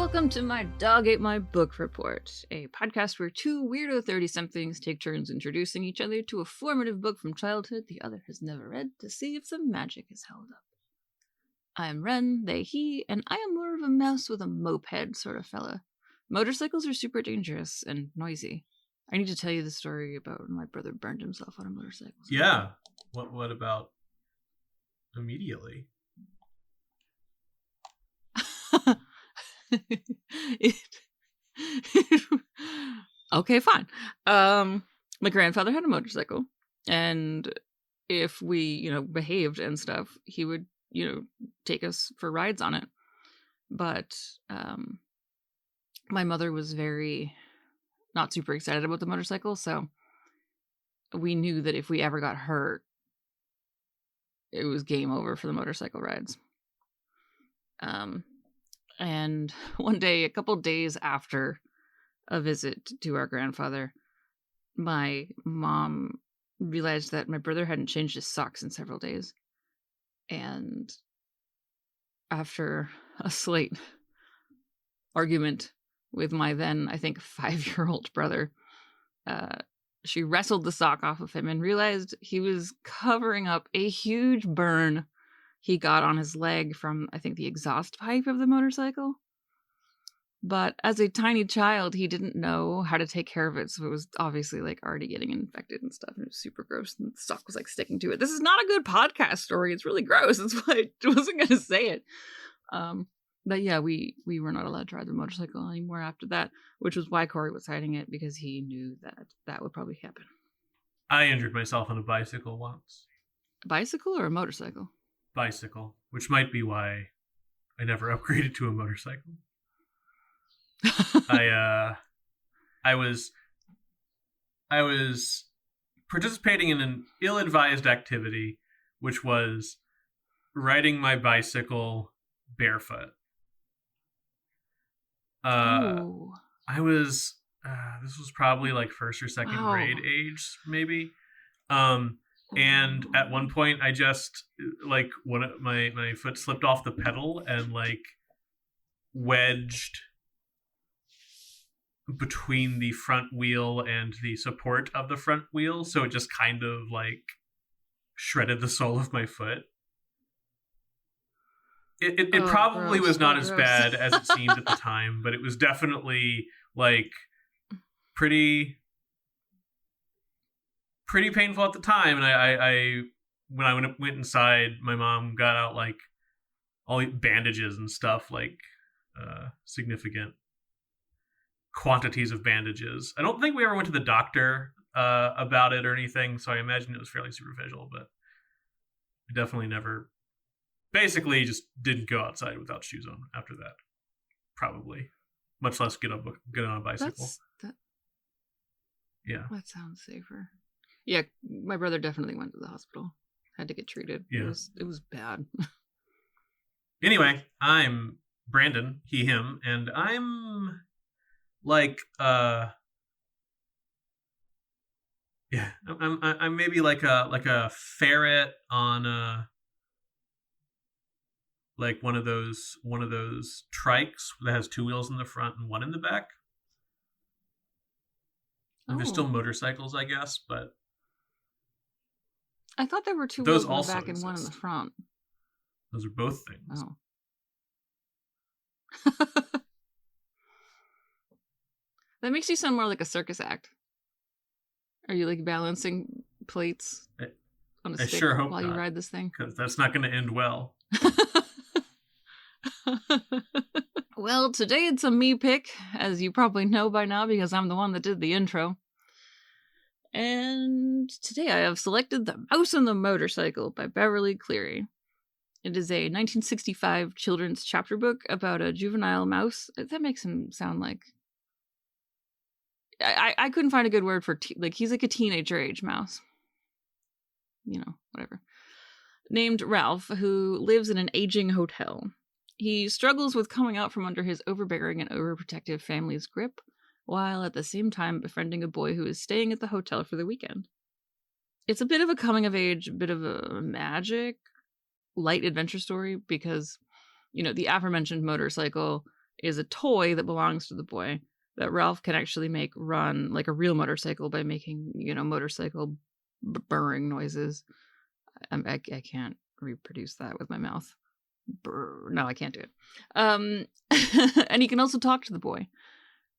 Welcome to my Dog Ate My Book Report, a podcast where two weirdo 30-somethings take turns introducing each other to a formative book from childhood the other has never read to see if the magic is held up. I am Wren, they, he, and I am more of a mouse with a moped sort of fella. Motorcycles are super dangerous and noisy. I need to tell you the story about when my brother burned himself on a motorcycle. Yeah. What about immediately? Okay, fine. My grandfather had a motorcycle, and if we, behaved and stuff, he would, take us for rides on it. But my mother was very not super excited about the motorcycle, so we knew that if we ever got hurt, it was game over for the motorcycle rides. And one day, a couple days after a visit to our grandfather, my mom realized that my brother hadn't changed his socks in several days. And after a slight argument with my then, I think, 5-year-old brother, she wrestled the sock off of him and realized he was covering up a huge burn he got on his leg from, I think, the exhaust pipe of the motorcycle. But as a tiny child, he didn't know how to take care of it, so it was obviously already getting infected and stuff, and it was super gross, and the sock was sticking to it. This is not a good podcast story. It's really gross. That's why I wasn't going to say it. But yeah, we were not allowed to ride the motorcycle anymore after that, which was why Corey was hiding it, because he knew that would probably happen. I injured myself on a bicycle once. A bicycle or a motorcycle? Bicycle, which might be why I never upgraded to a motorcycle. I was participating in an ill-advised activity, which was riding my bicycle barefoot. I was this was probably first or second grade age, maybe. And at one point I just my foot slipped off the pedal and wedged between the front wheel and the support of the front wheel, so it just kind of shredded the sole of my foot. It probably was not as bad as it seemed at the time, but it was definitely pretty painful at the time. And I when I went inside, my mom got out all the bandages and stuff, significant quantities of bandages. I don't think we ever went to the doctor about it or anything, so I imagine it was fairly superficial, but I definitely never, basically just didn't go outside without shoes on after that. Probably. Much less get on a bicycle. Yeah. That sounds safer. Yeah, my brother definitely went to the hospital. Had to get treated. Yeah. It was bad. Anyway, I'm Brandon, he, him, and I'm I'm maybe like a ferret on one of those trikes that has two wheels in the front and one in the back. And there's still motorcycles, I guess, but I thought there were two wheels in the back and one in the front. Those are both things. Oh. That makes you sound more like a circus act. Are you balancing plates on a stick while you ride this thing? Because that's not going to end well. Well, today it's a me pick, as you probably know by now because I'm the one that did the intro. And today I have selected The Mouse and the Motorcycle by Beverly Cleary. It is a 1965 children's chapter book about a juvenile mouse. That makes him sound like... I couldn't find a good word for... he's a teenager age mouse. Whatever. Named Ralph, who lives in an aging hotel. He struggles with coming out from under his overbearing and overprotective family's grip, while at the same time befriending a boy who is staying at the hotel for the weekend. It's a bit of a coming of age, a bit of a magic, light adventure story because, the aforementioned motorcycle is a toy that belongs to the boy that Ralph can actually make run like a real motorcycle by making, motorcycle burring noises. I can't reproduce that with my mouth. No, I can't do it. And he can also talk to the boy.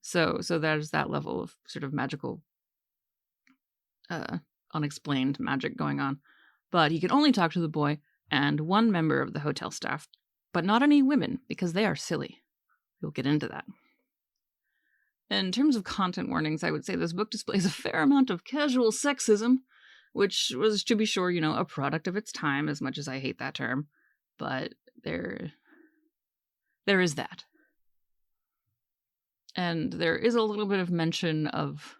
So there's that level of sort of magical, unexplained magic going on. But he can only talk to the boy and one member of the hotel staff, but not any women, because they are silly. We'll get into that. In terms of content warnings, I would say this book displays a fair amount of casual sexism, which was, to be sure, a product of its time, as much as I hate that term. But there is that. And there is a little bit of mention of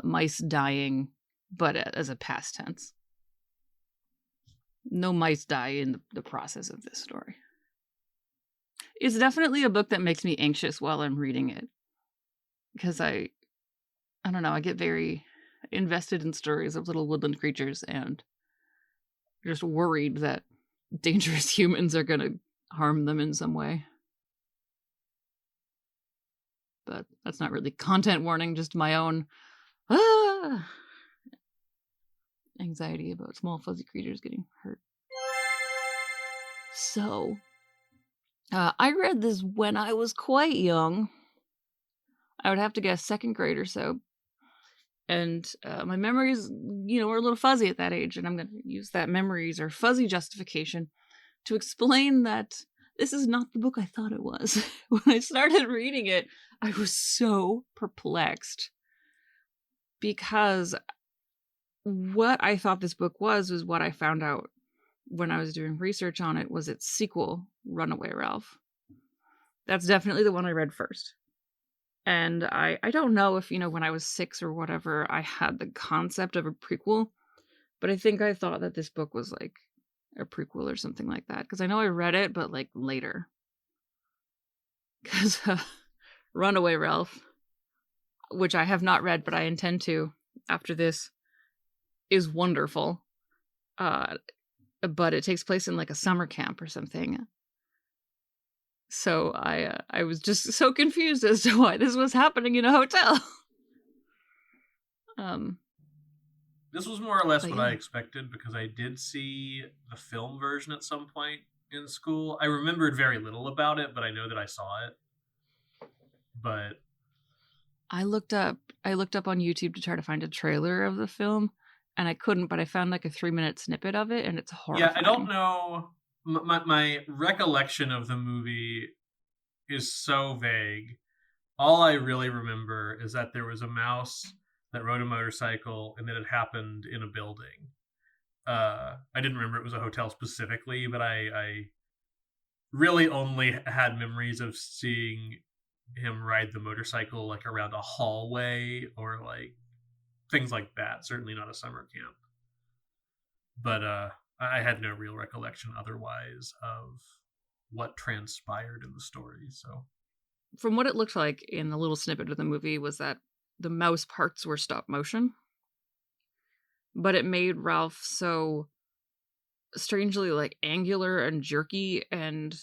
mice dying, but as a past tense. No mice die in the process of this story. It's definitely a book that makes me anxious while I'm reading it. Because I don't know, I get very invested in stories of little woodland creatures and just worried that dangerous humans are going to harm them in some way. But that's not really content warning, just my own anxiety about small fuzzy creatures getting hurt. So, I read this when I was quite young. I would have to guess 2nd grade or so. And my memories, were a little fuzzy at that age. And I'm going to use that memories or fuzzy justification to explain that this is not the book I thought it was. When I started reading it, I was so perplexed. Because what I thought this book was what I found out when I was doing research on it was its sequel, Runaway Ralph. That's definitely the one I read first. And I don't know if, when I was 6 or whatever, I had the concept of a prequel. But I think I thought that this book was like a prequel or something like that. Because I know I read it, but like later. Because Runaway Ralph, which I have not read, but I intend to after this, is wonderful. But it takes place in like a summer camp or something. So I was just so confused as to why this was happening in a hotel. This was more or less what I expected, because I did see the film version at some point in school. I remembered very little about it, but I know that I saw it. But I looked up on YouTube to try to find a trailer of the film, and I couldn't, but I found like a 3-minute snippet of it, and it's horrifying. Yeah, I don't know. My recollection of the movie is so vague. All I really remember is that there was a mouse that rode a motorcycle and that it happened in a building. I didn't remember it was a hotel specifically, but I really only had memories of seeing him ride the motorcycle like around a hallway or like things like that. Certainly not a summer camp. But I had no real recollection otherwise of what transpired in the story. So, from what it looked like in the little snippet of the movie was that the mouse parts were stop motion, but it made Ralph so strangely like angular and jerky and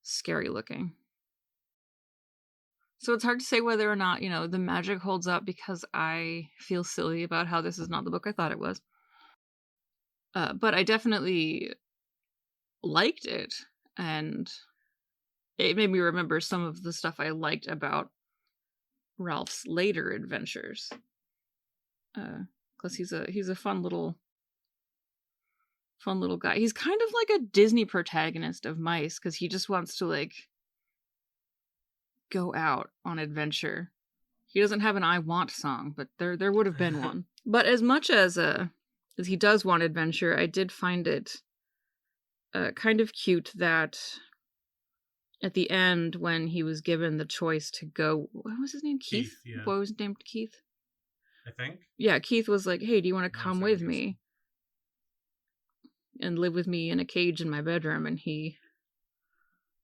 scary looking. So it's hard to say whether or not, the magic holds up, because I feel silly about how this is not the book I thought it was. But I definitely liked it, and it made me remember some of the stuff I liked about Ralph's later adventures. Because he's a fun little guy. He's kind of like a Disney protagonist of mice, because he just wants to like go out on adventure. He doesn't have an I want song, but there would have been one. But as much as he does want adventure, I did find it kind of cute that at the end, when he was given the choice to go, what was his name? Keith? Yeah. The boy was named Keith? I think. Yeah, Keith was like, hey, do you want to come with me and live with me in a cage in my bedroom? And he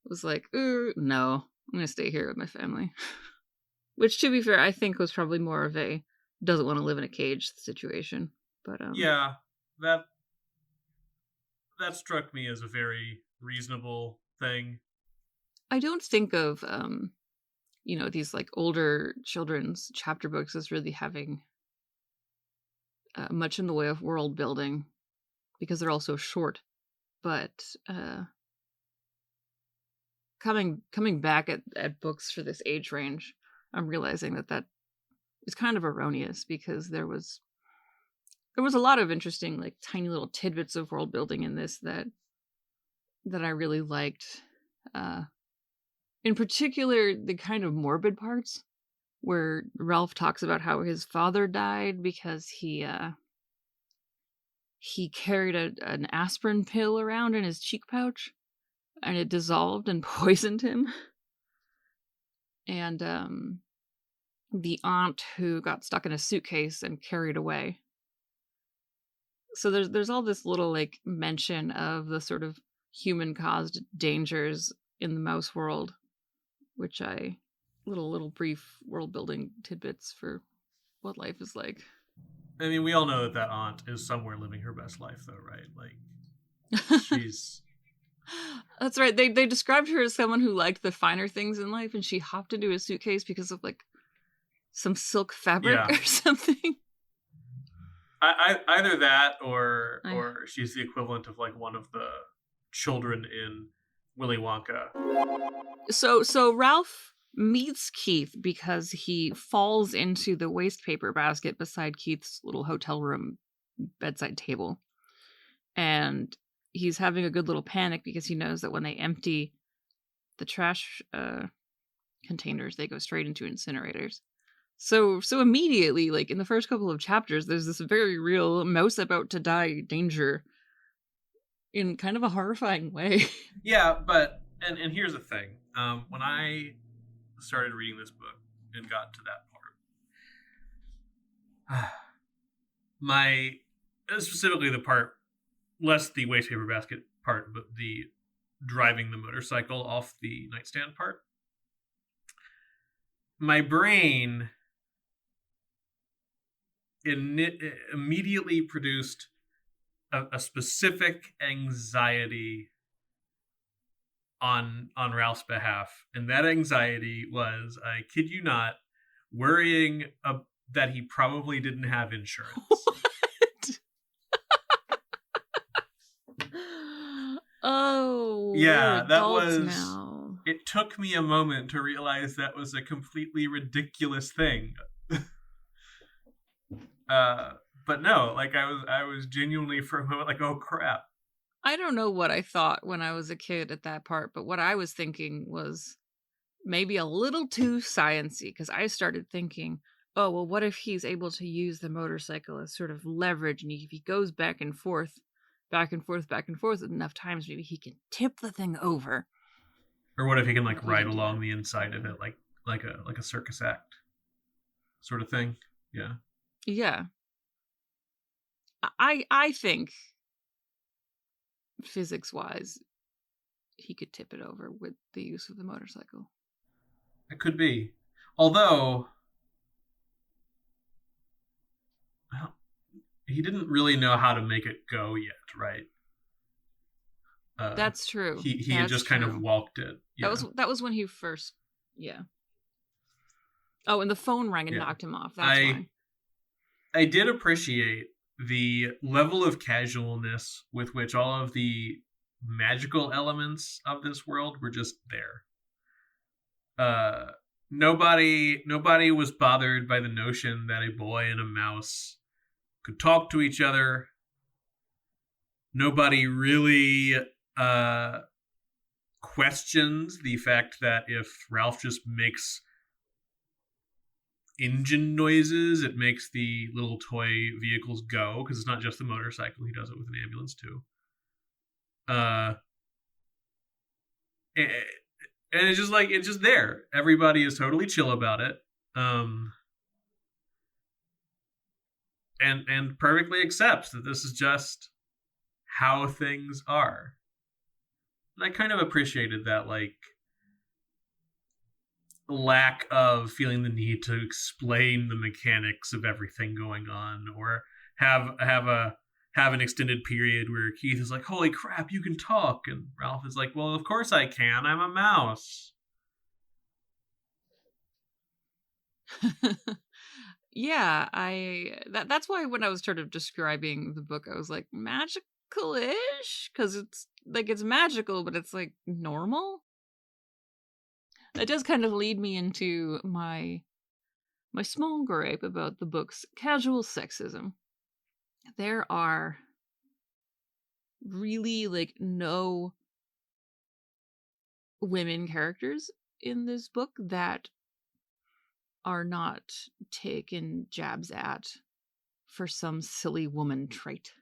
was like, no, I'm going to stay here with my family. Which, to be fair, I think was probably more of a doesn't want to live in a cage situation. But yeah, that struck me as a very reasonable thing. I don't think of these like older children's chapter books as really having much in the way of world building because they're all so short. But coming back at books for this age range, I'm realizing that is kind of erroneous because there was a lot of interesting like tiny little tidbits of world building in this that I really liked. In particular, the kind of morbid parts where Ralph talks about how his father died because he carried an aspirin pill around in his cheek pouch and it dissolved and poisoned him. And the aunt who got stuck in a suitcase and carried away. So there's all this little like mention of the sort of human caused dangers in the mouse world, which little brief world building tidbits for what life is like. I mean, we all know that aunt is somewhere living her best life, though, right? Like, she's... That's right. They described her as someone who liked the finer things in life, and she hopped into a suitcase because of, like, some silk fabric or something. Either that, or she's the equivalent of, like, one of the children in Willy Wonka. So Ralph meets Keith because he falls into the waste paper basket beside Keith's little hotel room bedside table. And he's having a good little panic because he knows that when they empty the trash containers, they go straight into incinerators. So immediately, like in the first couple of chapters, there's this very real mouse about to die danger in kind of a horrifying way. Yeah, but and here's the thing. When I started reading this book and got to that part, specifically the part, less the waste paper basket part, but the driving the motorcycle off the nightstand part, my brain immediately produced a specific anxiety on Ralph's behalf, and that anxiety was, I kid you not, worrying that he probably didn't have insurance. What? Oh, yeah, that was. Now. It took me a moment to realize that was a completely ridiculous thing. But no, like I was genuinely for a moment like, oh crap. I don't know what I thought when I was a kid at that part, but what I was thinking was maybe a little too sciencey, because I started thinking, oh, well, what if he's able to use the motorcycle as sort of leverage, and if he goes back and forth enough times, maybe he can tip the thing over. Or what if he can like ride along the inside of it like a circus act sort of thing? Yeah. Yeah. I think physics-wise, he could tip it over with the use of the motorcycle. It could be. Although, well, he didn't really know how to make it go yet, right? That's true. He had just kind of walked it. Yeah. That was when he first, yeah. Oh, and the phone rang and knocked him off. That's why. I did appreciate the level of casualness with which all of the magical elements of this world were just there. Nobody was bothered by the notion that a boy and a mouse could talk to each other. Nobody really questions the fact that if Ralph just makes engine noises, it makes the little toy vehicles go, because it's not just the motorcycle, he does it with an ambulance too. And it's just like, it's just there. Everybody is totally chill about it. And perfectly accepts that this is just how things are. And I kind of appreciated that, like, lack of feeling the need to explain the mechanics of everything going on, or have have an extended period where Keith is like, holy crap, you can talk. And Ralph is like, well, of course I can. I'm a mouse. Yeah, that's why when I was sort of describing the book, I was like magical-ish, because it's like it's magical, but it's like normal. That does kind of lead me into my small gripe about the book's casual sexism. There are really like no women characters in this book that are not taken jabs at for some silly woman trait.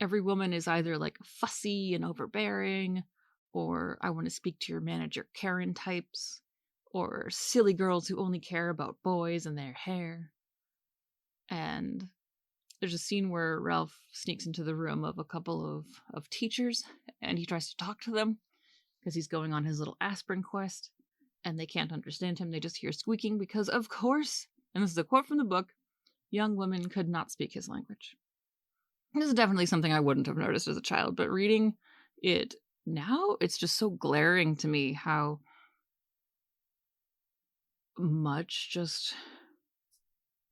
Every woman is either like fussy and overbearing, or I want to speak to your manager Karen types, or silly girls who only care about boys and their hair. And there's a scene where Ralph sneaks into the room of a couple of teachers, and he tries to talk to them because he's going on his little aspirin quest, and they can't understand him. They just hear squeaking because, of course, and this is a quote from the book, young women could not speak his language. This is definitely something I wouldn't have noticed as a child, but reading it now, it's just so glaring to me how much just,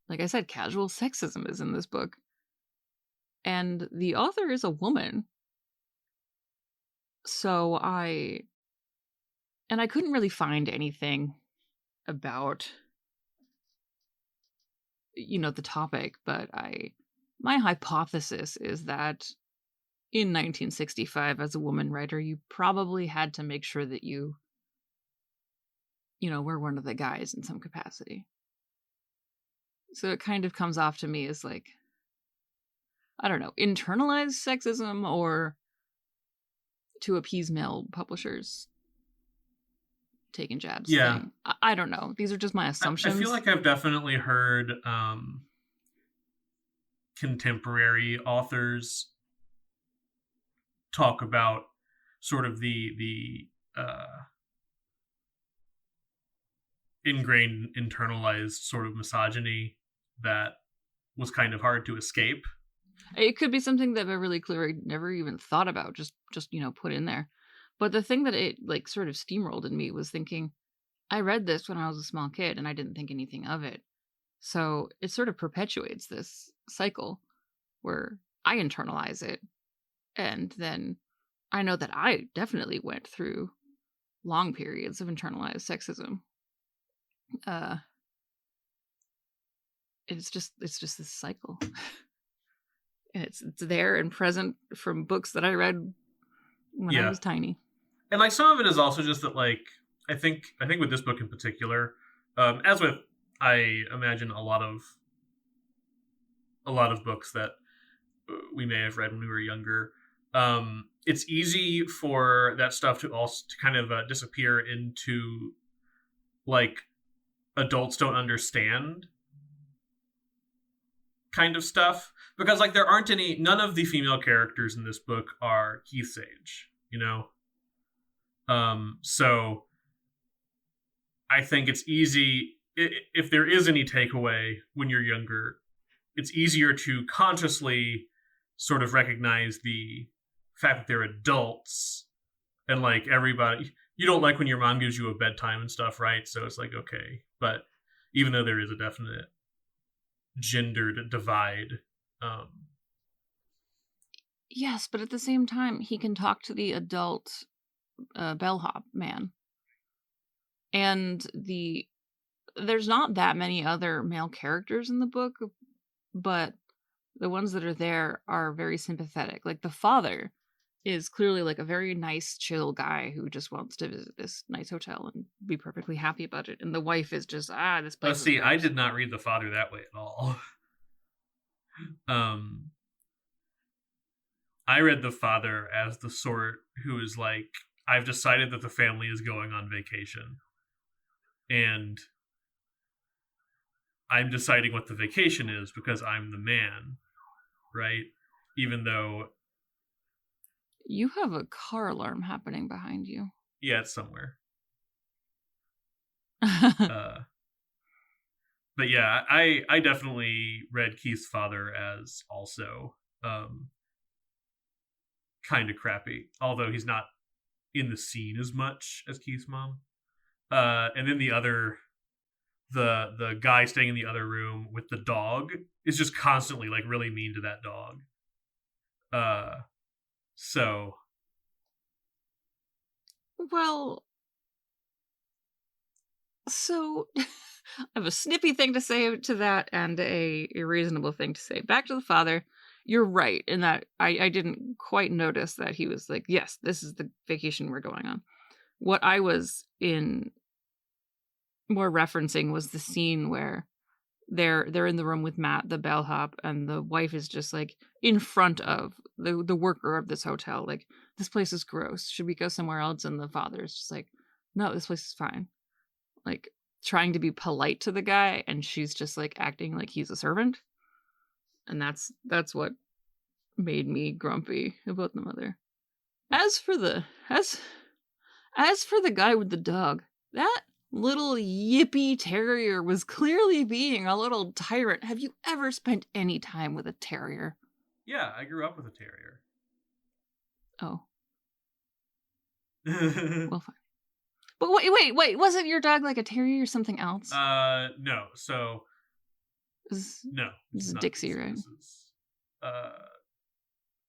like I said, casual sexism is in this book. And the author is a woman. So I couldn't really find anything about, the topic, but my hypothesis is that in 1965, as a woman writer, you probably had to make sure that you were one of the guys in some capacity. So it kind of comes off to me as like, I don't know, internalized sexism or to appease male publishers taking jabs. Yeah. Thing. I don't know. These are just my assumptions. I feel like I've definitely heard contemporary authors talk about sort of the ingrained, internalized sort of misogyny that was kind of hard to escape. It could be something that Beverly Cleary never even thought about, just put in there. But the thing that it like sort of steamrolled in me was thinking, I read this when I was a small kid and I didn't think anything of it. So it sort of perpetuates this cycle where I internalize it. And then I know that I definitely went through long periods of internalized sexism. It's just this cycle. And it's there and present from books that I read when I was tiny. And like some of it is also just that, like, I think with this book in particular, as with I imagine a lot of books that we may have read when we were younger, it's easy for that stuff to also to kind of disappear into like adults don't understand kind of stuff, because like there aren't none of the female characters in this book are Keith's age, so I think it's easy, if there is any takeaway when you're younger, it's easier to consciously sort of recognize the fact that they're adults, and like everybody, you don't like when your mom gives you a bedtime and stuff, right? So it's like, okay, but even though there is a definite gendered divide, yes, but at the same time he can talk to the adult bellhop man, and there's not that many other male characters in the book, but the ones that are there are very sympathetic. Like the father is clearly like a very nice, chill guy who just wants to visit this nice hotel and be perfectly happy about it. And the wife is just, this place. Let's see, I did not read the father that way at all. I read the father as the sort who is like, I've decided that the family is going on vacation, and I'm deciding what the vacation is because I'm the man, right? Even though you have a car alarm happening behind you. Yeah, it's somewhere. But yeah, I definitely read Keith's father as also kind of crappy, although he's not in the scene as much as Keith's mom. And then the guy staying in the other room with the dog is just constantly like really mean to that dog. So Well, so I have a snippy thing to say to that and a reasonable thing to say. Back to the father. You're right in that I didn't quite notice that he was like, yes, this is the vacation we're going on. What I was in more referencing was the scene where they're in the room with Matt, the bellhop, and the wife is just like in front of the worker of this hotel, like, this place is gross. Should we go somewhere else? And the father is just like, no, this place is fine. Like, trying to be polite to the guy, and she's just like acting like he's a servant. And that's what made me grumpy about the mother. As for the guy with the dog, that little yippy terrier was clearly being a little tyrant. Have you ever spent any time with a terrier? yeah, I grew up with a terrier. Oh. Well, fine. But wait, wasn't your dog like a terrier or something else? No. So no, this is Dixie, right? This is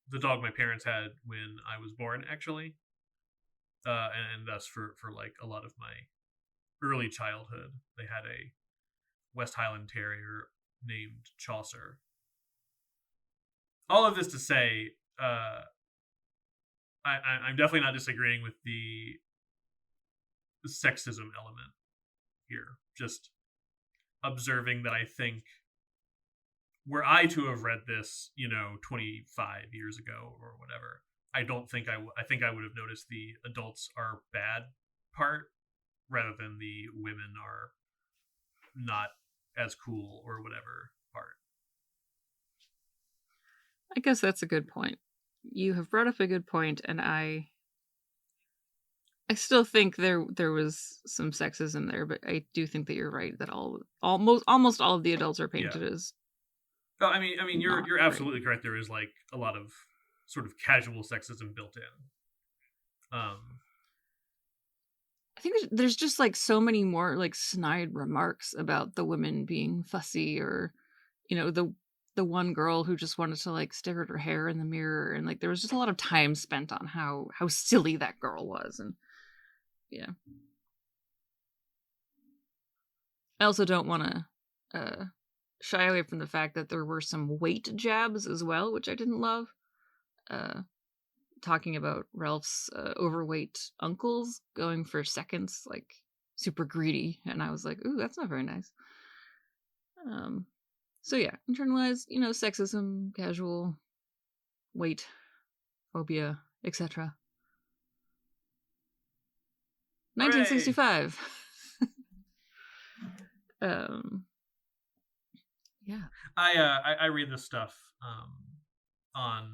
the dog my parents had when I was born, actually. And thus for like a lot of my early childhood, they had a West Highland Terrier named Chaucer. All of this to say, I'm definitely not disagreeing with the sexism element here. Just observing that I think, were I to have read this, 25 years ago or whatever, I don't think I think I would have noticed the adults are bad part rather than the women are not as cool or whatever part. I guess that's a good point. You have brought up a good point, and I still think there was some sexism there, but I do think that you're right that almost all of the adults are painted as. Oh, I mean, you're absolutely correct. There is like a lot of sort of casual sexism built in. I think there's just like so many more like snide remarks about the women being fussy, or the one girl who just wanted to like stare at her hair in the mirror, and like there was just a lot of time spent on how silly that girl was. And yeah, I also don't want to shy away from the fact that there were some weight jabs as well, which I didn't love. Talking about Ralph's overweight uncles going for seconds, like super greedy, and I was like, ooh, that's not very nice. So yeah, internalized, sexism, casual, weight, phobia, etc. 1965. Yeah. I read this stuff on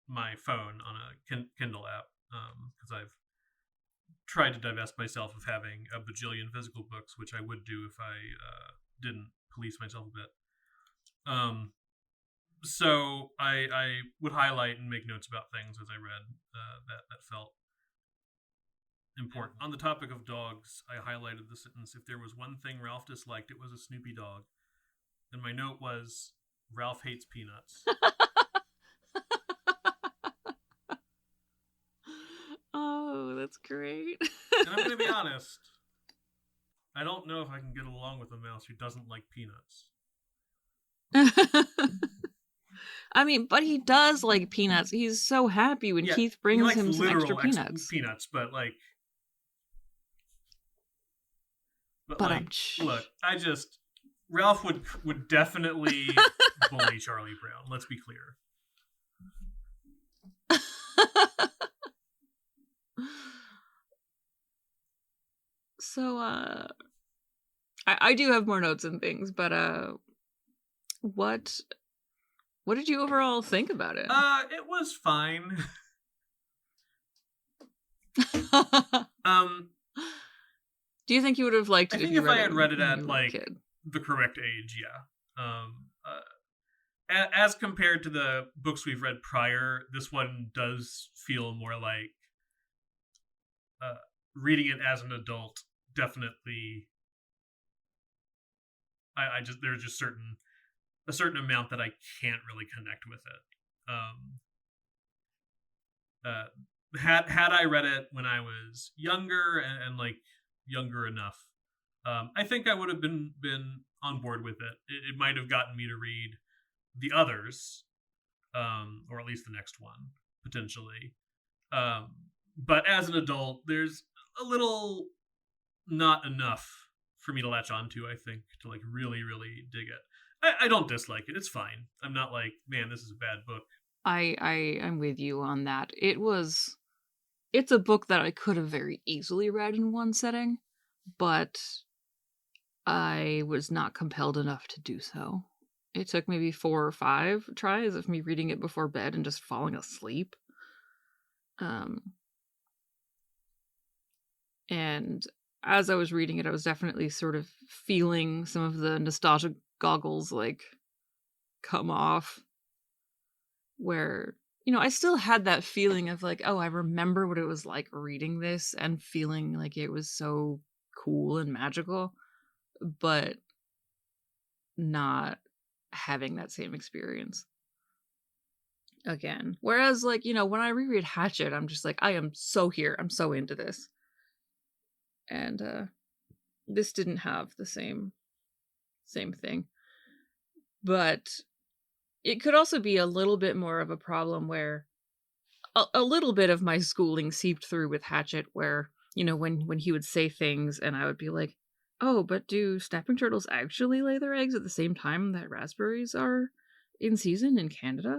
my phone on a Kindle app because I've tried to divest myself of having a bajillion physical books, which I would do if I didn't police myself a bit. So I would highlight and make notes about things as I read that felt important. On the topic of dogs, I highlighted the sentence, if there was one thing Ralph disliked, it was a Snoopy dog. And my note was, Ralph hates peanuts. Oh, that's great. And I'm going to be honest, I don't know if I can get along with a mouse who doesn't like peanuts. I mean, but he does like peanuts. He's so happy when Keith brings him some extra peanuts. But like, look, Ralph would definitely bully Charlie Brown. Let's be clear. So, I do have more notes and things, but what did you overall think about it? It was fine. Do you think you would have liked I it think if you if I had read it when at you were a like kid? the correct age, yeah. As compared to the books we've read prior, this one does feel more like reading it as an adult. Definitely, I just there's just a certain amount that I can't really connect with it. Had I read it when I was younger and like younger enough, I think I would have been on board with it. It might have gotten me to read the others, or at least the next one potentially. But as an adult, there's a little not enough for me to latch onto. I think to like really really dig it. I don't dislike it. It's fine. I'm not like, man, this is a bad book. I'm with you on that. It's a book that I could have very easily read in one setting, but I was not compelled enough to do so. It took maybe 4 or 5 tries of me reading it before bed and just falling asleep. And as I was reading it, I was definitely sort of feeling some of the nostalgia goggles like come off, where, you know, I still had that feeling of like, oh, I remember what it was like reading this and feeling like it was so cool and magical, but not having that same experience again. Whereas, like, you know, when I reread Hatchet, I'm just like, I am so here. I'm so into this. And this didn't have the same thing. But it could also be a little bit more of a problem where a little bit of my schooling seeped through with Hatchet, where, you know, when he would say things and I would be like, oh, but do snapping turtles actually lay their eggs at the same time that raspberries are in season in Canada?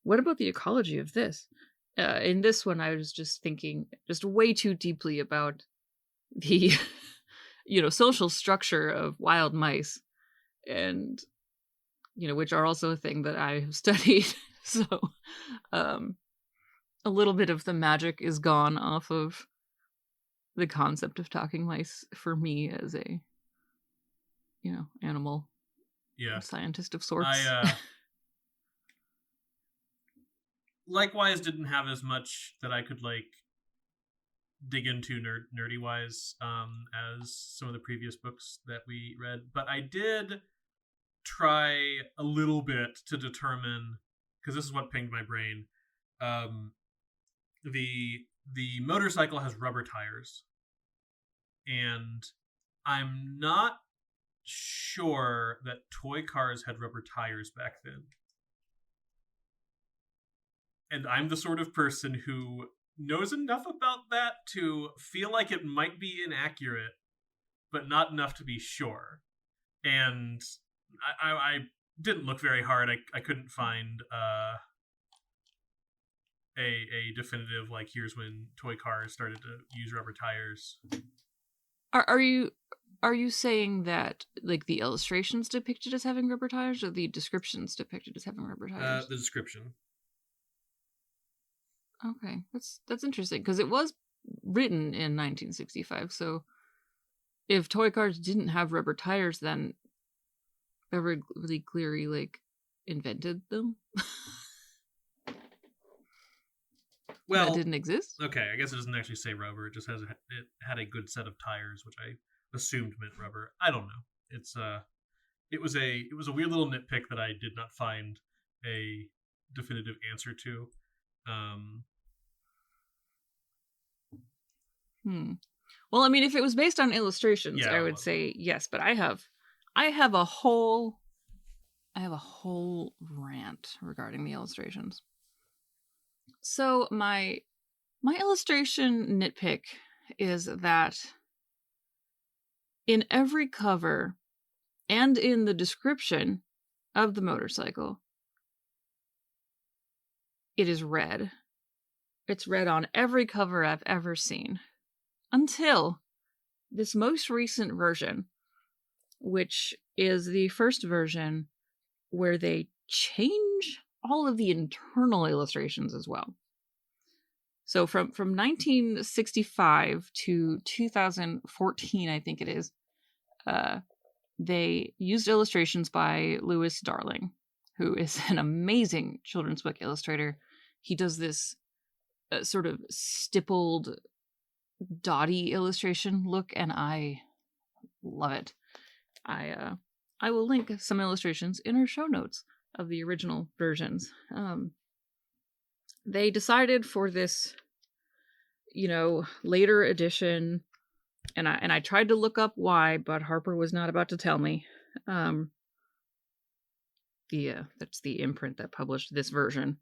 What about the ecology of this? In this one, I was just thinking just way too deeply about the, you know, social structure of wild mice, and, you know, which are also a thing that I have studied. So, a little bit of the magic is gone off of the concept of talking mice for me as a, you know, animal scientist of sorts. I likewise didn't have as much that I could like dig into nerdy wise as some of the previous books that we read, but I did try a little bit to determine, because this is what pinged my brain. The motorcycle has rubber tires, and I'm not sure that toy cars had rubber tires back then. And I'm the sort of person who knows enough about that to feel like it might be inaccurate, but not enough to be sure. And I didn't look very hard. I couldn't find a definitive, like, here's when toy cars started to use rubber tires. Are you saying that, like, the illustrations depicted as having rubber tires, or the descriptions depicted as having rubber tires? The description. Okay, that's interesting, because it was written in 1965. So, if toy cars didn't have rubber tires, then Beverly Cleary, like, invented them. Well, that didn't exist. Okay, I guess it doesn't actually say rubber. It just has it had a good set of tires, which I assumed meant rubber. I don't know. It was a weird little nitpick that I did not find a definitive answer to. Well, I mean, if it was based on illustrations, I would say yes. But I have a whole rant regarding the illustrations. So my illustration nitpick is that in every cover and in the description of the motorcycle, it is red. It's red on every cover I've ever seen. Until this most recent version, which is the first version where they change all of the internal illustrations as well. So from 1965 to 2014, I think it is, they used illustrations by Louis Darling, who is an amazing children's book illustrator. He does this sort of stippled, dotty illustration look, and I love it. I will link some illustrations in our show notes of the original versions. They decided for this, later edition, and I tried to look up why, but Harper was not about to tell me. That's the imprint that published this version.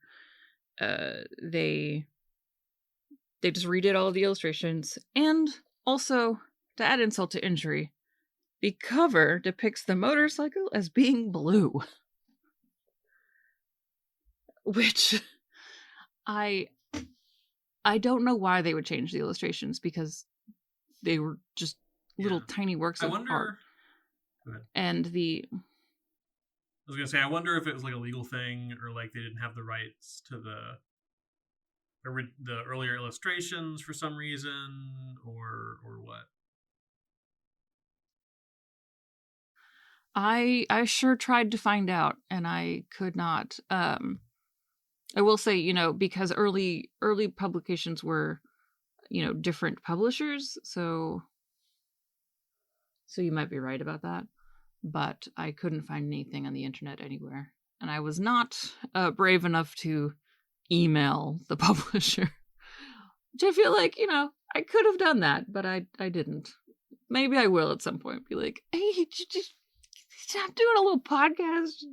They just redid all of the illustrations, and also, to add insult to injury, the cover depicts the motorcycle as being blue. Which I don't know why they would change the illustrations, because they were just little tiny works of art. Go ahead. And I was gonna say, I wonder if it was like a legal thing, or like they didn't have the rights to the earlier illustrations for some reason, or what. I sure tried to find out, and I could not. I will say, because early publications were, different publishers, so you might be right about that. But I couldn't find anything on the internet anywhere, and I was not brave enough to email the publisher, which I feel like, I could have done that, but I didn't. Maybe I will at some point. Be like, hey, just I'm doing a little podcast.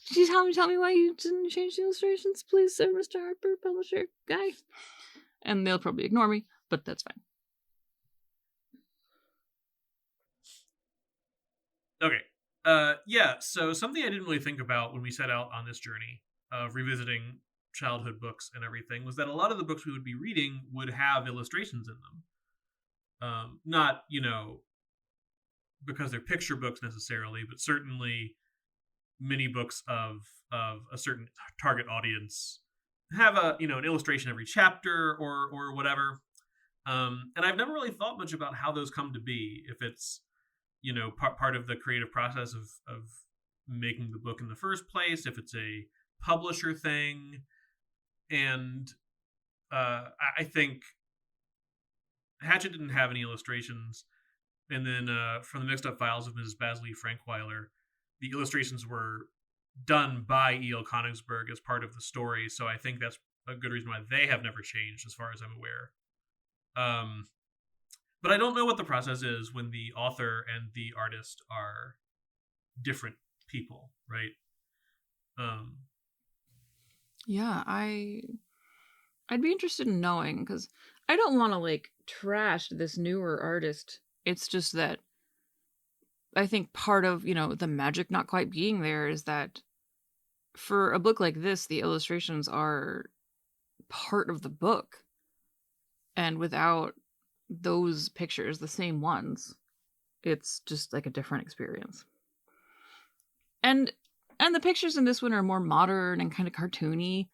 She's tell me why you didn't change the illustrations, please, sir, Mr. Harper, publisher guy. And they'll probably ignore me, but that's fine. Okay. So something I didn't really think about when we set out on this journey of revisiting childhood books and everything was that a lot of the books we would be reading would have illustrations in them. Not, because they're picture books necessarily, but certainly many books of a certain target audience have an illustration every chapter or whatever. And I've never really thought much about how those come to be, if it's part of the creative process of making the book in the first place, if it's a publisher thing. And I think Hatchet didn't have any illustrations, and then from the Mixed Up Files of Mrs. Basley Frankweiler, the illustrations were done by E.L. Konigsberg as part of the story, so I think that's a good reason why they have never changed, as far as I'm aware. But I don't know what the process is when the author and the artist are different people, right? Yeah, I'd be interested in knowing, because I don't want to trash this newer artist. It's just that I think part of, the magic not quite being there is that for a book like this, the illustrations are part of the book. And without those pictures, the same ones, it's just like a different experience. And the pictures in this one are more modern and kind of cartoony.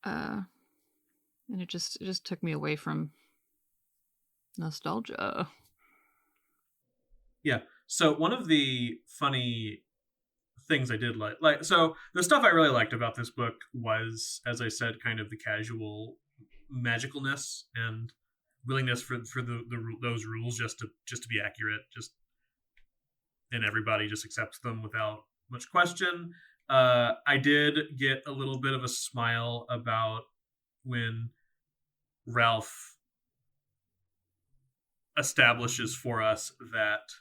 And it just took me away from nostalgia. Yeah. So one of the funny things I did like, so the stuff I really liked about this book was, as I said, kind of the casual magicalness and willingness for those rules just to be accurate, and everybody just accepts them without much question. I did get a little bit of a smile about when Ralph establishes for us that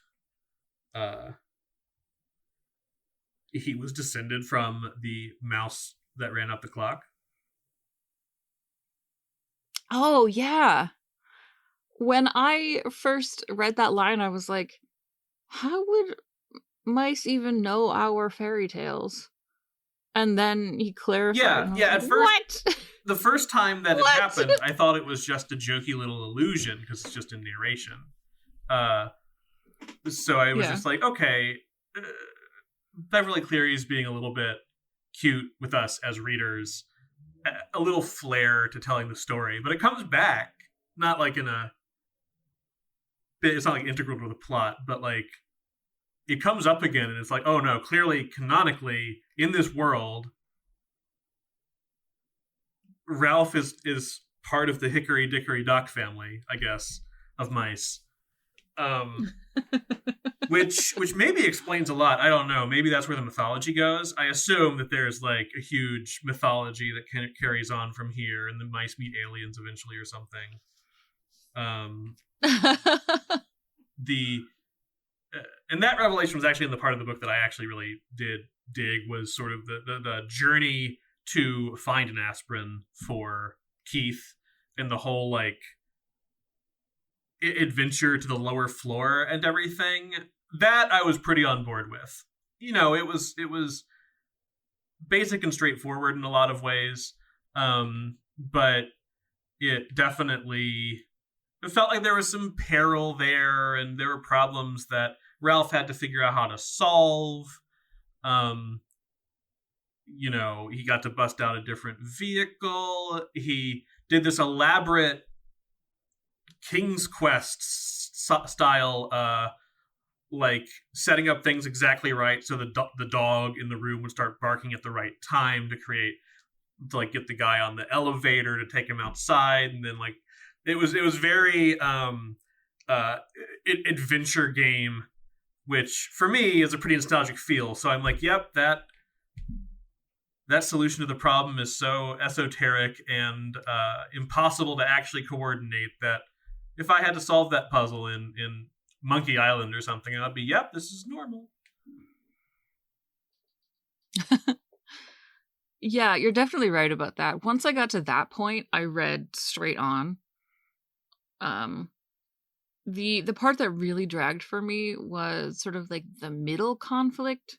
he was descended from the mouse that ran up the clock. Oh, yeah. When I first read that line, I was like, how would mice even know our fairy tales? And then he clarified. Yeah. At first, what? The first time that it happened, I thought it was just a jokey little illusion because it's just in narration. So I was just like, okay, Beverly Cleary is being a little bit cute with us as readers, a little flair to telling the story, but it comes back not like in a. It's not like integral to the plot, but like it comes up again, and it's like, oh no, clearly, canonically, in this world, Ralph is part of the Hickory Dickory Dock family, I guess, of mice. Um, which maybe explains a lot. I don't know. Maybe that's where the mythology goes. I assume that there's like a huge mythology that kind of carries on from here, and the mice meet aliens eventually or something. The and that revelation was actually in the part of the book that I actually really did dig, was sort of the journey to find an aspirin for Keith, and the whole like adventure to the lower floor and everything. That I was pretty on board with. You know, it was basic and straightforward in a lot of ways, but it definitely, it felt like there was some peril there, and there were problems that Ralph had to figure out how to solve. You know, he got to bust out a different vehicle. He did this elaborate King's Quest style, like setting up things exactly right so the dog in the room would start barking at the right time to like get the guy on the elevator to take him outside, and then like it was very adventure game, which for me is a pretty nostalgic feel. So I'm like, yep, that solution to the problem is so esoteric and impossible to actually coordinate that if I had to solve that puzzle in Monkey Island or something, I'd be, yep, this is normal. Yeah, you're definitely right about that. Once I got to that point, I read straight on. The part that really dragged for me was sort of like the middle conflict,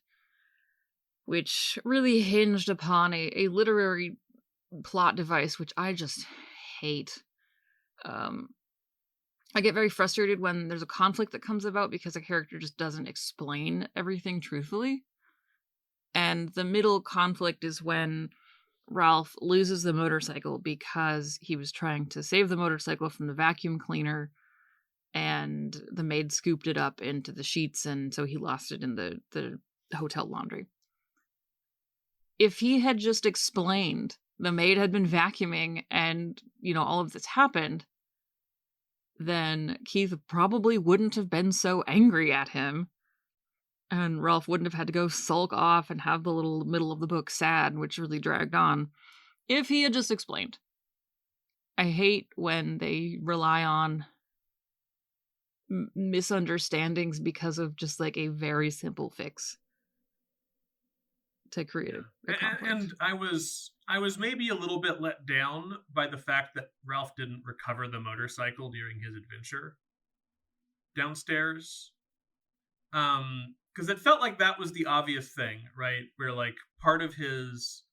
which really hinged upon a literary plot device, which I just hate. I get very frustrated when there's a conflict that comes about because a character just doesn't explain everything truthfully. And the middle conflict is when Ralph loses the motorcycle because he was trying to save the motorcycle from the vacuum cleaner, and the maid scooped it up into the sheets, and so he lost it in the hotel laundry. If he had just explained the maid had been vacuuming and, you know, all of this happened, then Keith probably wouldn't have been so angry at him, and Ralph wouldn't have had to go sulk off and have the little middle of the book sad, which really dragged on, if he had just explained. I hate when they rely on misunderstandings because of just like a very simple fix to create a conflict. And I was maybe a little bit let down by the fact that Ralph didn't recover the motorcycle during his adventure downstairs. Because it felt like that was the obvious thing, right? Where like part of his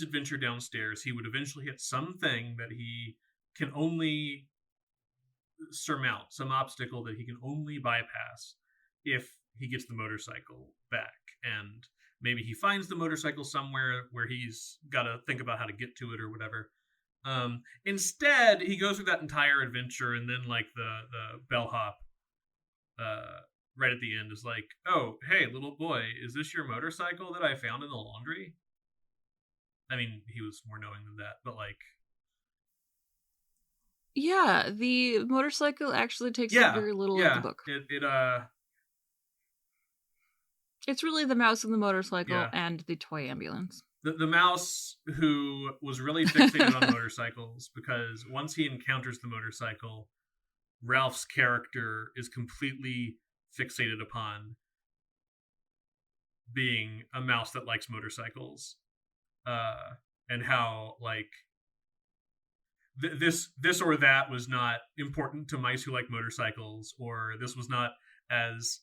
adventure downstairs, he would eventually hit something that he can only surmount, some obstacle that he can only bypass if he gets the motorcycle back. And maybe he finds the motorcycle somewhere where he's got to think about how to get to it or whatever. Instead, he goes through that entire adventure, and then like the bellhop right at the end is like, oh, hey, little boy, is this your motorcycle that I found in the laundry? I mean, he was more knowing than that, but like, yeah, the motorcycle actually takes up very little of the book. It's really the mouse and the motorcycle and the toy ambulance. The mouse, who was really fixated on motorcycles, because once he encounters the motorcycle, Ralph's character is completely fixated upon being a mouse that likes motorcycles, and how like this or that was not important to mice who like motorcycles, or this was not as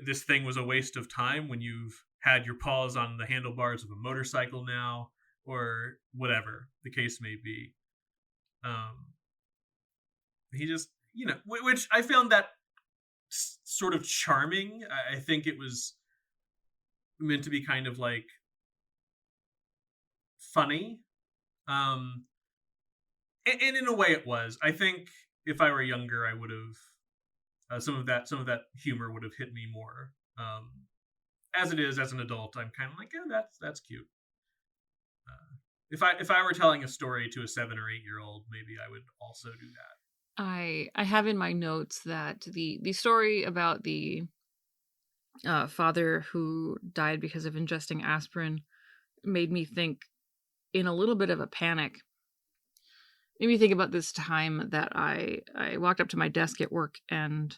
this thing was a waste of time when you've had your paws on the handlebars of a motorcycle now, or whatever the case may be. He just, you know, which I found that sort of charming. I think it was meant to be kind of like funny. And in a way it was. I think if I were younger, I would have some of that humor would have hit me more. As it is, as an adult, I'm kind of like, yeah, that's cute. If I were telling a story to a 7 or 8 year old, maybe I would also do that. I have in my notes that the story about the father who died because of ingesting aspirin made me think, in a little bit of a panic, made me think about this time that I walked up to my desk at work, and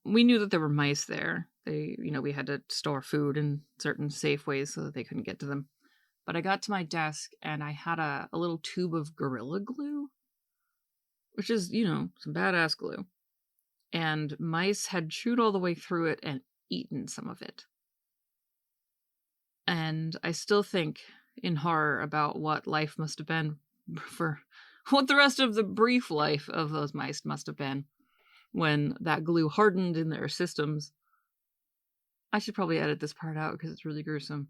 we knew that there were mice there. We had to store food in certain safe ways so that they couldn't get to them. But I got to my desk and I had a little tube of Gorilla Glue, which is, some badass glue. And mice had chewed all the way through it and eaten some of it. And I still think in horror about what life must have been for what the rest of the brief life of those mice must have been when that glue hardened in their systems. I should probably edit this part out because it's really gruesome.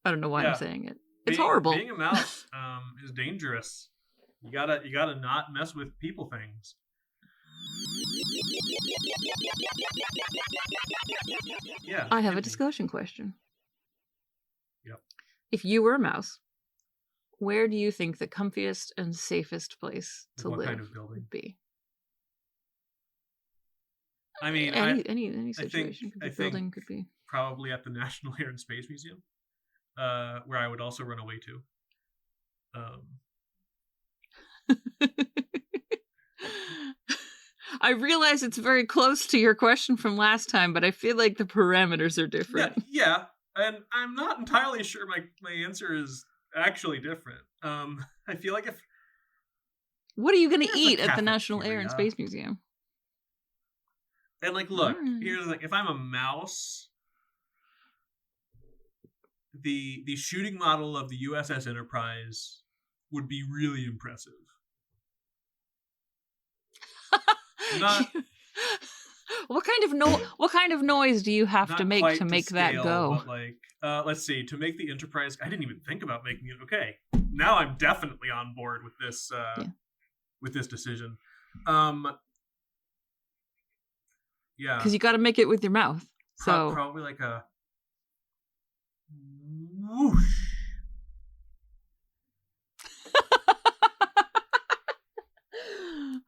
I don't know why I'm saying it. It's horrible. Being a mouse is dangerous. You gotta not mess with people things. Yeah. I have a discussion question. Yep. If you were a mouse, where do you think the comfiest and safest place to live kind of building would be? I mean, any situation could be building, could be probably at the National Air and Space Museum, where I would also run away to. I realize it's very close to your question from last time, but I feel like the parameters are different. Yeah, and I'm not entirely sure my answer is actually different. I feel like what are you going to eat at the National Air and Space Museum? And look, here's the thing: if I'm a mouse, the shooting model of the USS Enterprise would be really impressive. What kind of noise do you have to make to make that go? But let's see. To make the Enterprise, I didn't even think about making it. Okay, now I'm definitely on board with this. With this decision. Yeah, because you got to make it with your mouth. So probably like a whoosh.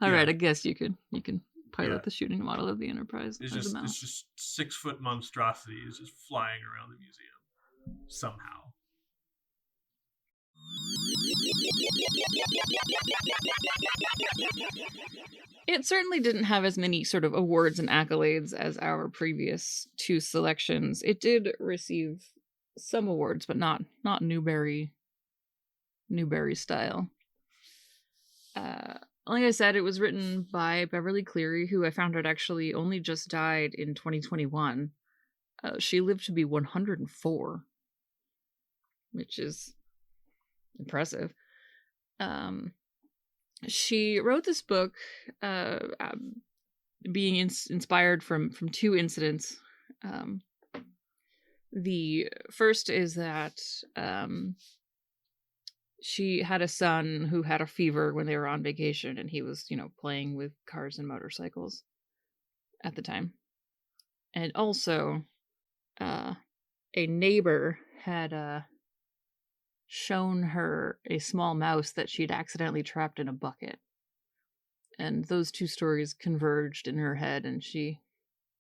All right, I guess you can pilot the shooting model of the Enterprise. It's just 6-foot monstrosities just flying around the museum somehow. It certainly didn't have as many sort of awards and accolades as our previous 2 selections. It did receive some awards, but not Newbery style. Like I said, it was written by Beverly Cleary, who I found out actually only just died in 2021. She lived to be 104, which is impressive. She wrote this book being inspired from 2 incidents. The first is that she had a son who had a fever when they were on vacation, and he was, playing with cars and motorcycles at the time. And also, a neighbor had shown her a small mouse that she'd accidentally trapped in a bucket. And those 2 stories converged in her head, and she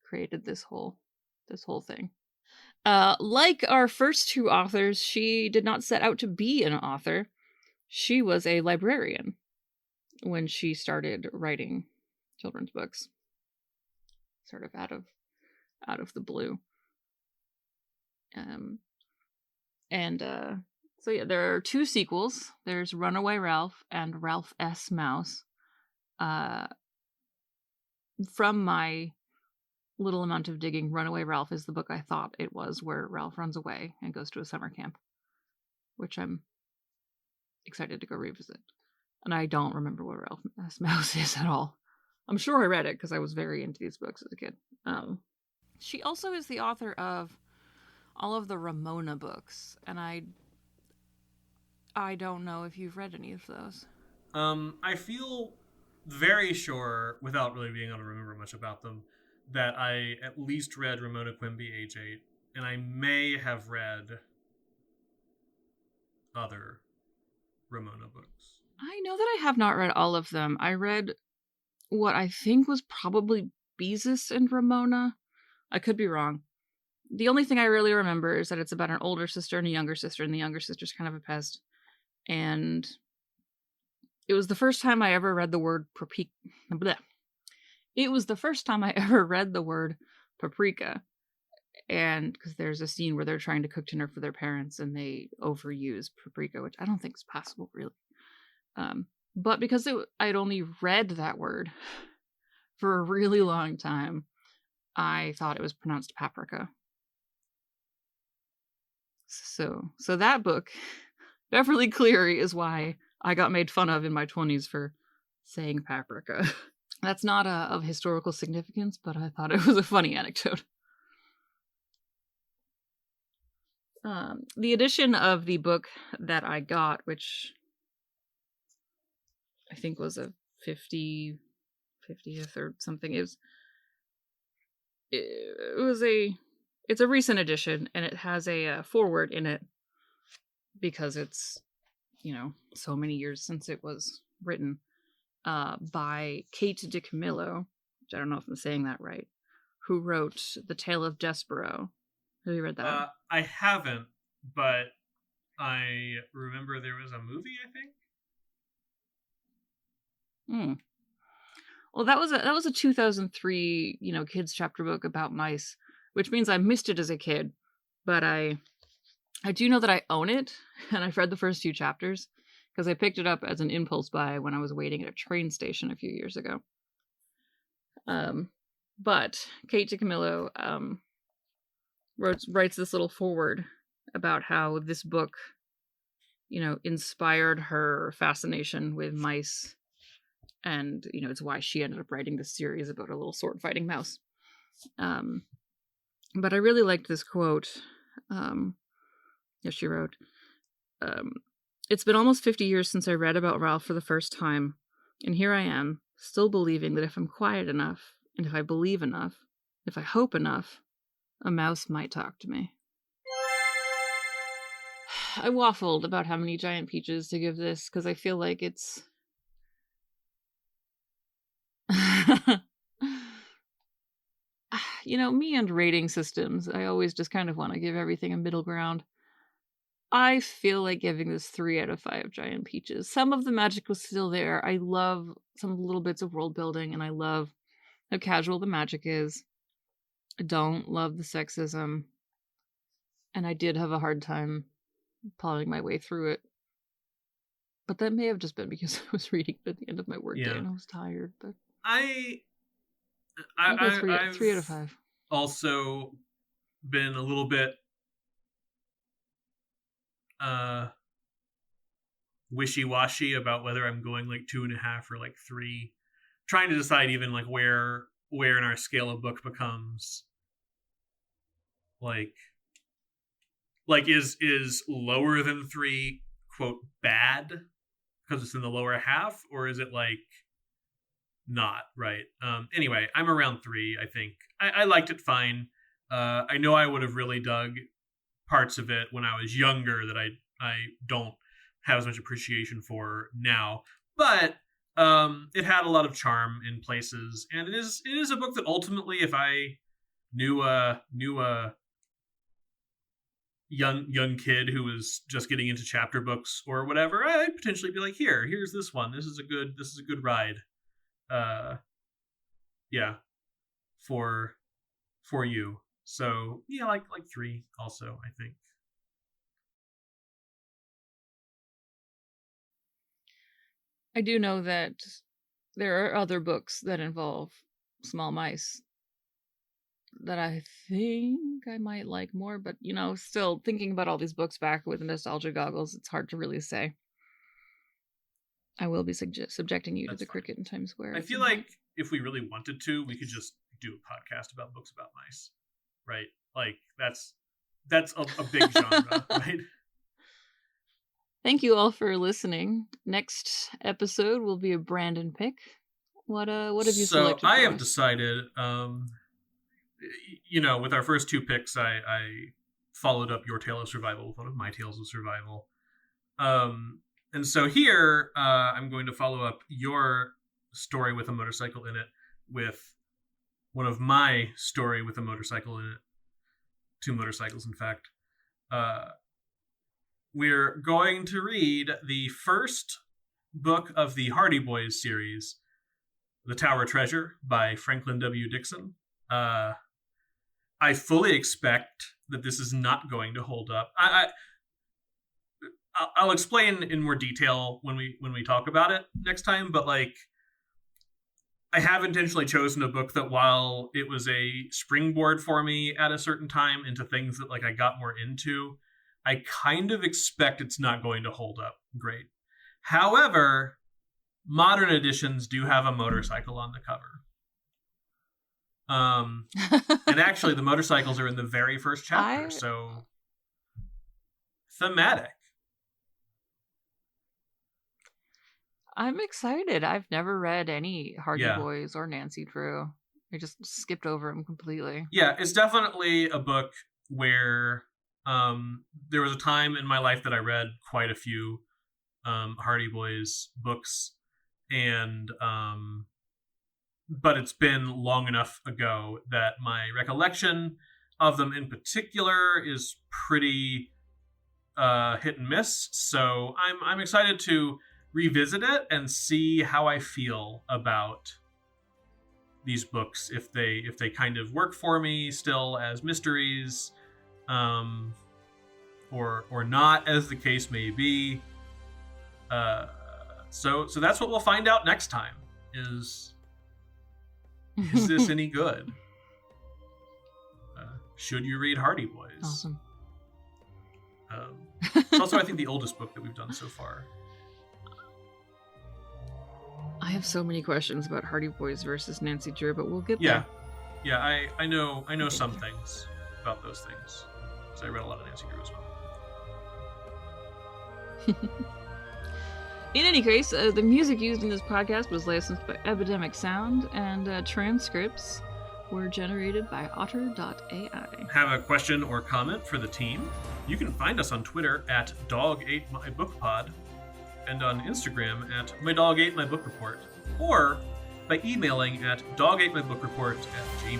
created this whole thing. Like our first 2 authors, she did not set out to be an author. She was a librarian when she started writing children's books, sort of out of the blue. So yeah, there are 2 sequels. There's Runaway Ralph and Ralph S. Mouse. From my little amount of digging, Runaway Ralph is the book I thought it was, where Ralph runs away and goes to a summer camp, which I'm excited to go revisit. And I don't remember what Ralph S. Mouse is at all. I'm sure I read it because I was very into these books as a kid. She also is the author of all of the Ramona books, and I don't know if you've read any of those. I feel very sure, without really being able to remember much about them, that I at least read Ramona Quimby Age 8, and I may have read other Ramona books. I know that I have not read all of them. I read what I think was probably Beezus and Ramona. I could be wrong. The only thing I really remember is that it's about an older sister and a younger sister, and the younger sister's kind of a pest. And it was the first time I ever read the word It was the first time I ever read the word paprika. And because there's a scene where they're trying to cook dinner for their parents and they overuse paprika, which I don't think is possible, really. But because I'd only read that word for a really long time, I thought it was pronounced paprika. So that book, Beverly Cleary, is why I got made fun of in my 20s for saying paprika. That's not of historical significance, but I thought it was a funny anecdote. The edition of the book that I got, which I think was a 50th or something, it's a recent edition, and it has a foreword in it because it's, so many years since it was written, by Kate DiCamillo, which I don't know if I'm saying that right, who wrote The Tale of Despero. Have you read that? I haven't, but I remember there was a movie, I think. Well, that was a 2003, kids chapter book about mice, which means I missed it as a kid, but I do know that I own it, and I've read the first few chapters because I picked it up as an impulse buy when I was waiting at a train station a few years ago. But Kate DiCamillo writes this little foreword about how this book, inspired her fascination with mice, and it's why she ended up writing this series about a little sword fighting mouse. But I really liked this quote. She wrote, "It's been almost 50 years since I read about Ralph for the first time, and here I am, still believing that if I'm quiet enough, and if I believe enough, if I hope enough, a mouse might talk to me." I waffled about how many giant peaches to give this, because I feel like it's... me and rating systems, I always just kind of want to give everything a middle ground. I feel like giving this 3 out of 5 giant peaches. Some of the magic was still there. I love some little bits of world building, and I love how casual the magic is. I don't love the sexism, and I did have a hard time plowing my way through it. But that may have just been because I was reading it at the end of my workday and I was tired. But I've 3 out of 5. Also been a little bit wishy-washy about whether I'm going like 2.5 or like 3, trying to decide even like where in our scale a book becomes like is lower than 3 quote bad because it's in the lower half, or is it like not right? Anyway, I'm around 3. I think I liked it fine. I know I would have really dug parts of it when I was younger that I don't have as much appreciation for now, but it had a lot of charm in places, and it is a book that ultimately, if I knew a young kid who was just getting into chapter books or whatever, I'd potentially be like, here's this one. This is a good ride. For you. So yeah, like 3 also, I think. I do know that there are other books that involve small mice that I think I might like more, but still thinking about all these books back with nostalgia goggles, it's hard to really say. I will be subjecting you to the cricket in Times Square. I feel like if we really wanted to, we could just do a podcast about books about mice, right? Like that's that's a big genre, right? Thank you all for listening. Next episode will be a Brandon pick. What have you selected? So I have decided, with our first two picks, I followed up your Tale of Survival with one of my Tales of Survival. And so here, I'm going to follow up your story with a motorcycle in it with one of my story with a motorcycle in it. 2 motorcycles, in fact. We're going to read the first book of the Hardy Boys series, The Tower Treasure by Franklin W. Dixon. I fully expect that this is not going to hold up. I'll explain in more detail when we talk about it next time, but I have intentionally chosen a book that, while it was a springboard for me at a certain time into things that I got more into, I kind of expect it's not going to hold up great. However, modern editions do have a motorcycle on the cover. And actually the motorcycles are in the very first chapter, so thematic. I'm excited. I've never read any Hardy Boys or Nancy Drew. I just skipped over them completely. Yeah, it's definitely a book where there was a time in my life that I read quite a few Hardy Boys books, and but it's been long enough ago that my recollection of them in particular is pretty hit and miss. So I'm excited to revisit it and see how I feel about these books, if they kind of work for me still as mysteries, or not, as the case may be. So that's what we'll find out next time. Is this any good? Should you read Hardy Boys? Awesome. It's also, I think, the oldest book that we've done so far. I have so many questions about Hardy Boys versus Nancy Drew, but we'll get there. Yeah, I know some things about those things, because I read a lot of Nancy Drew as well. In any case, the music used in this podcast was licensed by Epidemic Sound, and transcripts were generated by otter.ai. Have a question or comment for the team? You can find us on Twitter at Dog8MyBookPod, and on Instagram at MyDog8MyBookReport, or by emailing at dog8myBookReport@gmail.com.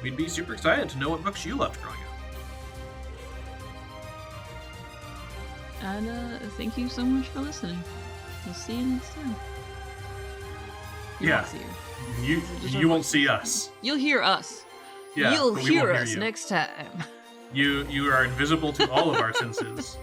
We'd be super excited to know what books you loved growing up. And thank you so much for listening. We'll see you next time. You won't see us. You'll hear us. Yeah, You'll hear us you. next time. You are invisible to all of our senses.